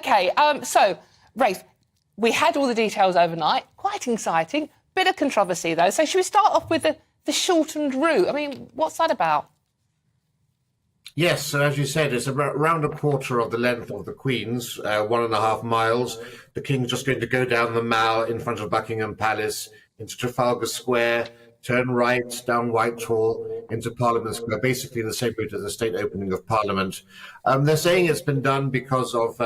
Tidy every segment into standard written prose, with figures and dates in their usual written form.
OK, so, Rafe, we had all the details overnight. Quite exciting. Bit of controversy, though. So should we start off with the shortened route? I mean, what's that about? Yes, so as you said, it's around a quarter of the length of the Queen's, 1.5 miles. The King's just going to go down the Mall in front of Buckingham Palace, into Trafalgar Square, turn right down Whitehall into Parliament Square, basically the same route as the state opening of Parliament. They're saying it's been done because of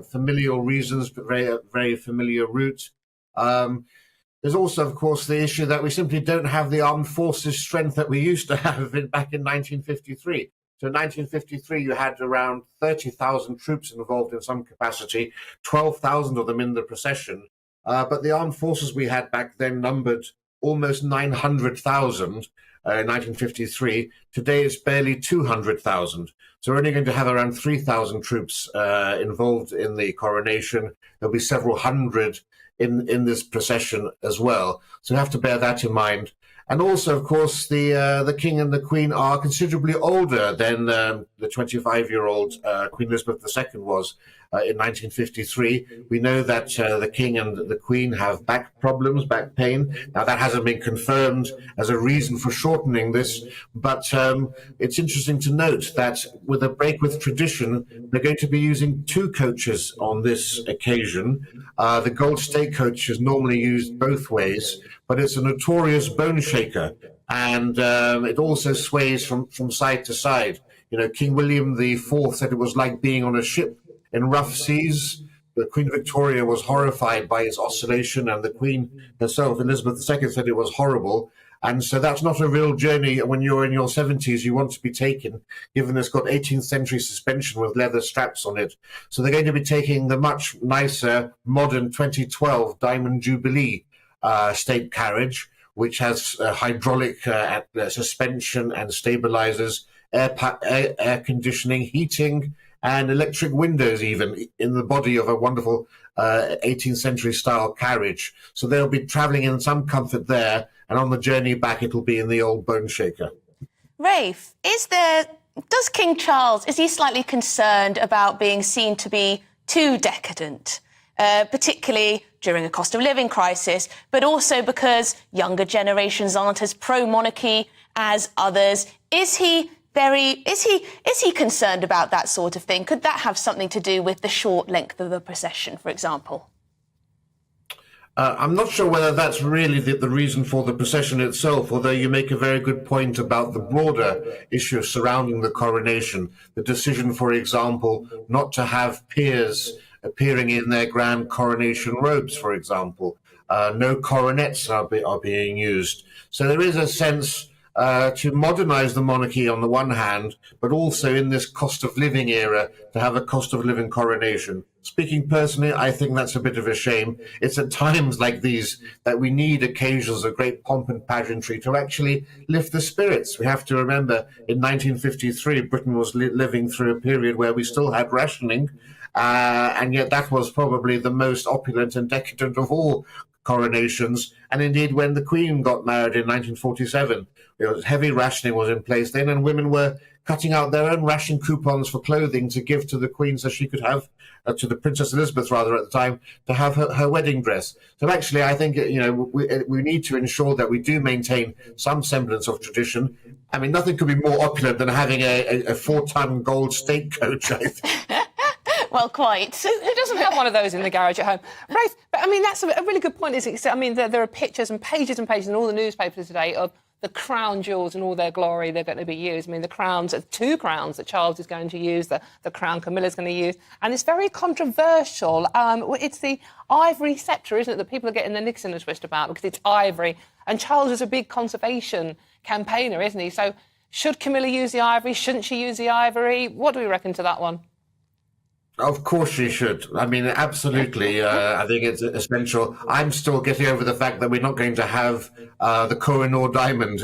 familial reasons, but very familiar route. There's also, of course, the issue that we simply don't have the armed forces strength that we used to have back in 1953. So in 1953, you had around 30,000 troops involved in some capacity, 12,000 of them in the procession. But the armed forces we had back then numbered almost 900,000 in 1953. Today it's barely 200,000. So we're only going to have around 3,000 troops involved in the coronation. There'll be several hundred in this procession as well. So you have to bear that in mind. And also, of course, the King and the Queen are considerably older than the 25-year-old Queen Elizabeth II was in 1953. We know that the King and the Queen have back problems, back pain. Now, that hasn't been confirmed as a reason for shortening this, but it's interesting to note that with a break with tradition, they're going to be using 2 coaches on this occasion. The gold state coach is normally used both ways, but it's a notorious bone shaker, and it also sways from side to side. You know, King William IV said it was like being on a ship in rough seas. The Queen Victoria was horrified by its oscillation, and the Queen herself, Elizabeth II, said it was horrible. And so that's not a real journey when you're in your 70s you want to be taken, given it's got 18th century suspension with leather straps on it. So they're going to be taking the much nicer, modern 2012 Diamond Jubilee state carriage, which has hydraulic suspension and stabilizers, air conditioning, heating, and electric windows even in the body of a wonderful 18th century style carriage. So they'll be travelling in some comfort there, and on the journey back it'll be in the old bone shaker. Rafe, does King Charles, is he slightly concerned about being seen to be too decadent, particularly during a cost of living crisis, but also because younger generations aren't as pro-monarchy as others? Is he concerned about that sort of thing? Could that have something to do with the short length of the procession, for example? I'm not sure whether that's really the reason for the procession itself, although you make a very good point about the broader issue surrounding the coronation. The decision, for example, not to have peers appearing in their grand coronation robes, for example. No coronets are being used. So there is a sense to modernise the monarchy on the one hand, but also in this cost of living era to have a cost of living coronation. Speaking personally, I think that's a bit of a shame. It's at times like these that we need occasions of great pomp and pageantry to actually lift the spirits. We have to remember in 1953, Britain was living through a period where we still had rationing, and yet that was probably the most opulent and decadent of all coronations. And indeed, when the Queen got married in 1947, heavy rationing was in place then, and women were cutting out their own ration coupons for clothing to give to the Queen so she could have, to the Princess Elizabeth rather at the time, to have her wedding dress. So actually, I think we need to ensure that we do maintain some semblance of tradition. I mean, nothing could be more opulent than having a 4-ton gold state coach, I think. Well, quite. Who doesn't have one of those in the garage at home? Rafe, but I mean, that's a really good point, isn't it? I mean, there are pictures and pages in all the newspapers today of the crown jewels in all their glory they're going to be used. I mean, the crowns, 2 crowns that Charles is going to use, the crown Camilla's going to use. And it's very controversial. It's the Ivory Sceptre, isn't it, that people are getting their nicks in a twist about because it's ivory. And Charles is a big conservation campaigner, isn't he? So should Camilla use the ivory? Shouldn't she use the ivory? What do we reckon to that one? Of course she should. I mean, absolutely. I think it's essential. I'm still getting over the fact that we're not going to have the Kohinoor diamond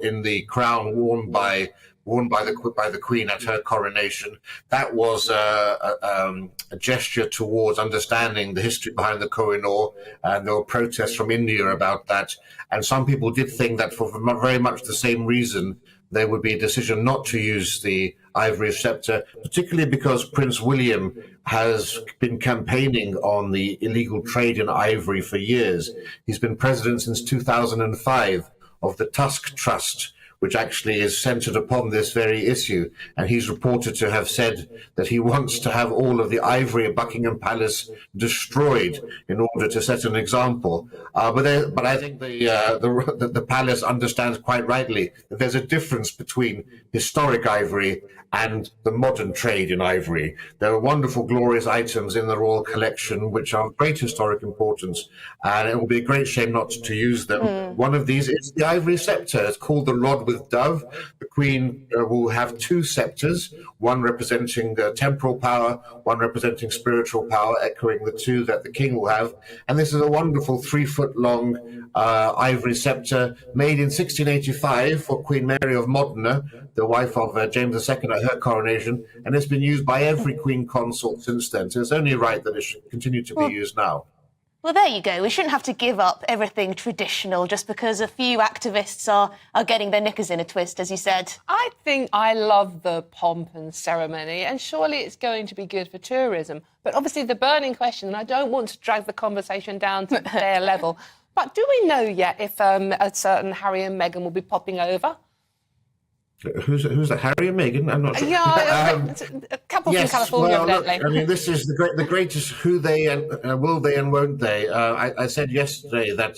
in the crown worn by the Queen at her coronation. That was a gesture towards understanding the history behind the Kohinoor, and there were protests from India about that. And some people did think that for very much the same reason there would be a decision not to use the Ivory Sceptre, particularly because Prince William has been campaigning on the illegal trade in ivory for years. He's been president since 2005 of the Tusk Trust, which actually is centered upon this very issue. And he's reported to have said that he wants to have all of the ivory at Buckingham Palace destroyed in order to set an example. But I think the palace understands quite rightly that there's a difference between historic ivory and the modern trade in ivory. There are wonderful, glorious items in the royal collection which are of great historic importance, and it will be a great shame not to use them. One of these is the Ivory Sceptre. It's called the Rod with Dove. The Queen will have two sceptres, one representing temporal power, one representing spiritual power, echoing the two that the King will have. And this is a wonderful 3-foot-long ivory sceptre made in 1685 for Queen Mary of Modena, the wife of James II at her coronation, and it's been used by every Queen consort since then. So it's only right that it should continue to be used now. Well, there you go. We shouldn't have to give up everything traditional just because a few activists are getting their knickers in a twist, as you said. I think I love the pomp and ceremony, and surely it's going to be good for tourism. But obviously the burning question, and I don't want to drag the conversation down to their level, but do we know yet if a certain Harry and Meghan will be popping over? Who's that? Harry and Meghan? I'm not sure. Yeah, a couple from California, evidently. Look, I mean, this is the greatest who they and will they and won't they. I said yesterday that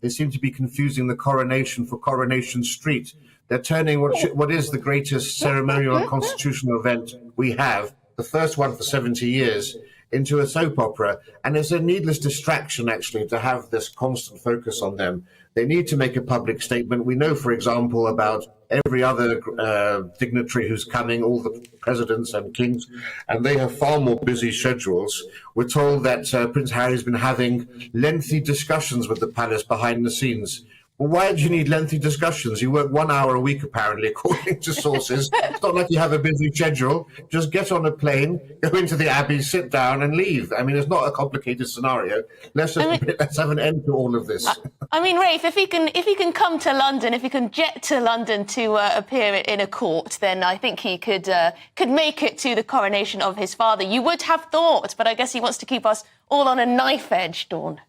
they seem to be confusing the coronation for Coronation Street. They're turning what is the greatest ceremonial and constitutional event we have, the first one for 70 years, into a soap opera. And it's a needless distraction, actually, to have this constant focus on them. They need to make a public statement. We know, for example, about every other dignitary who's coming, all the presidents and kings, and they have far more busy schedules. We're told that Prince Harry's been having lengthy discussions with the palace behind the scenes. Well, why do you need lengthy discussions? You work 1 hour a week, apparently, according to sources. It's not like you have a busy schedule. Just get on a plane, go into the Abbey, sit down and leave. I mean, it's not a complicated scenario. Let's have an end to all of this. I mean, Rafe, if he can come to London, if he can jet to London to appear in a court, then I think he could make it to the coronation of his father. You would have thought, but I guess he wants to keep us all on a knife edge, Dawn.